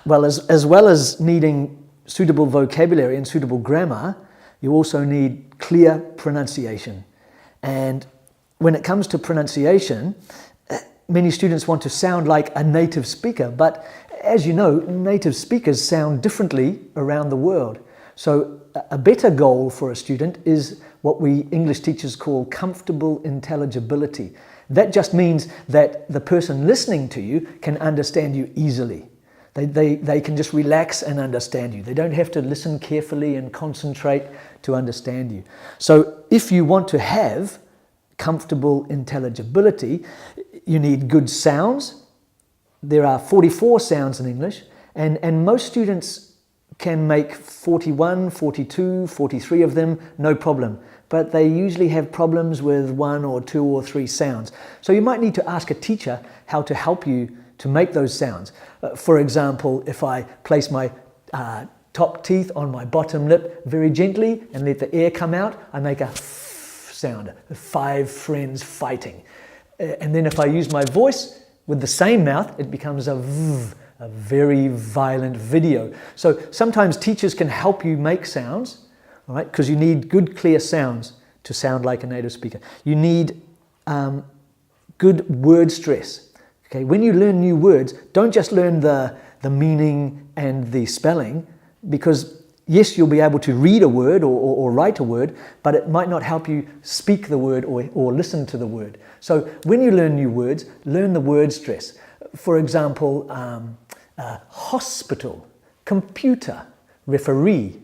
well, as well as needing suitable vocabulary and suitable grammar, you also need clear pronunciation. And when it comes to pronunciation, many students want to sound like a native speaker, but as you know, native speakers sound differently around the world. So a better goal for a student is what we English teachers call comfortable intelligibility. That just means that the person listening to you can understand you easily. They can just relax and understand you. They don't have to listen carefully and concentrate to understand you. So if you want to have comfortable intelligibility, you need good sounds. There are 44 sounds in English, and most students can make 41, 42, 43 of them, no problem. But they usually have problems with 1 or 2 or 3 sounds. So you might need to ask a teacher how to help you to make those sounds. For example, if I place my top teeth on my bottom lip very gently and let the air come out, I make a f sound, 5 friends fighting. And then if I use my voice with the same mouth, it becomes a v, a very violent video. So sometimes teachers can help you make sounds, all right, because you need good, clear sounds to sound like a native speaker. You need good word stress. Okay, when you learn new words, don't just learn the meaning and the spelling, because yes, you'll be able to read a word or write a word, but it might not help you speak the word or listen to the word. So when you learn new words, learn the word stress. For example, hospital, computer, referee.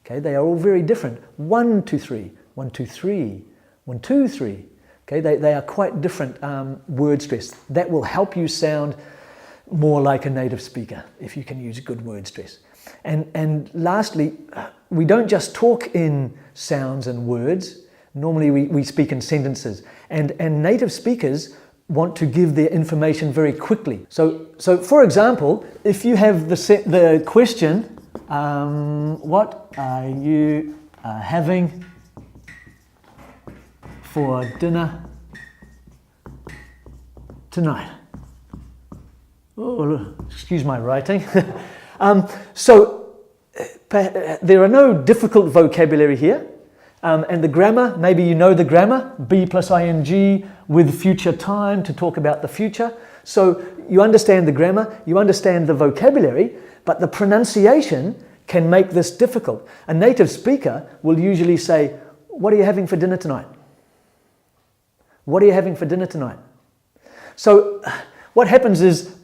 Okay, they are all very different. 1, 2, 3, 1, 2, 3, 1, 2, 3. Okay, they are quite different word stress. That will help you sound more like a native speaker if you can use good word stress. And lastly, we don't just talk in sounds and words. Normally we speak in sentences. And native speakers want to give their information very quickly. So for example, if you have the question, what are you having for dinner tonight? Oh, excuse my writing. So there are no difficult vocabulary here. And the grammar, maybe you know the grammar, be plus ing with future time to talk about the future. So you understand the grammar, you understand the vocabulary, but the pronunciation can make this difficult. A native speaker will usually say, what are you having for dinner tonight? What are you having for dinner tonight? So what happens is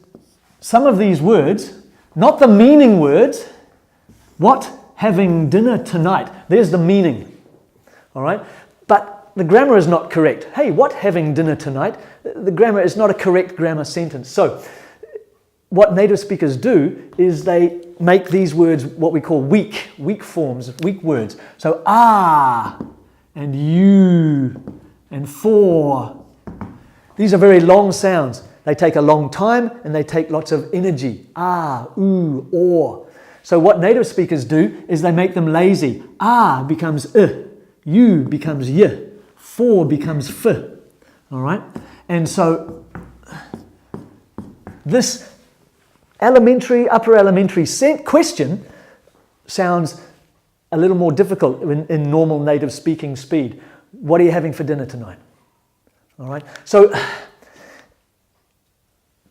some of these words, not the meaning words, what having dinner tonight, there's the meaning, all right? But the grammar is not correct. Hey, what having dinner tonight? The grammar is not a correct grammar sentence. So what native speakers do is they make these words what we call weak forms, weak words. So and you and for. These are very long sounds. They take a long time and they take lots of energy. Ooh, or. So what native speakers do is they make them lazy. Becomes you becomes y, for becomes f. All right? And so this upper elementary question sounds a little more difficult in normal native speaking speed. What are you having for dinner tonight? All right. So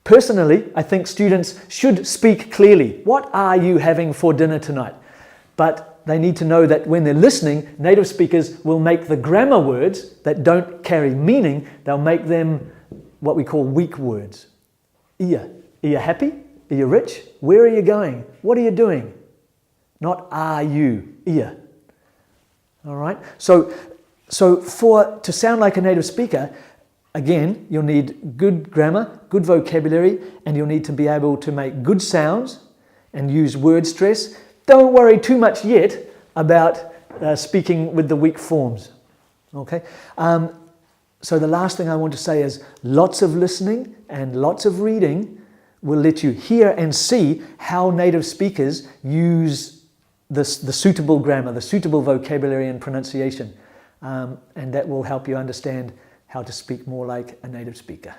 personally, I think students should speak clearly. What are you having for dinner tonight? But they need to know that when they're listening, native speakers will make the grammar words that don't carry meaning, they'll make them what we call weak words. Are you happy? Are you rich? Where are you going? What are you doing? Not are you. All right. So to sound like a native speaker, again, you'll need good grammar, good vocabulary, and you'll need to be able to make good sounds and use word stress. Don't worry too much yet about speaking with the weak forms. Okay. So the last thing I want to say is lots of listening and lots of reading will let you hear and see how native speakers use the suitable grammar, the suitable vocabulary and pronunciation. And that will help you understand how to speak more like a native speaker.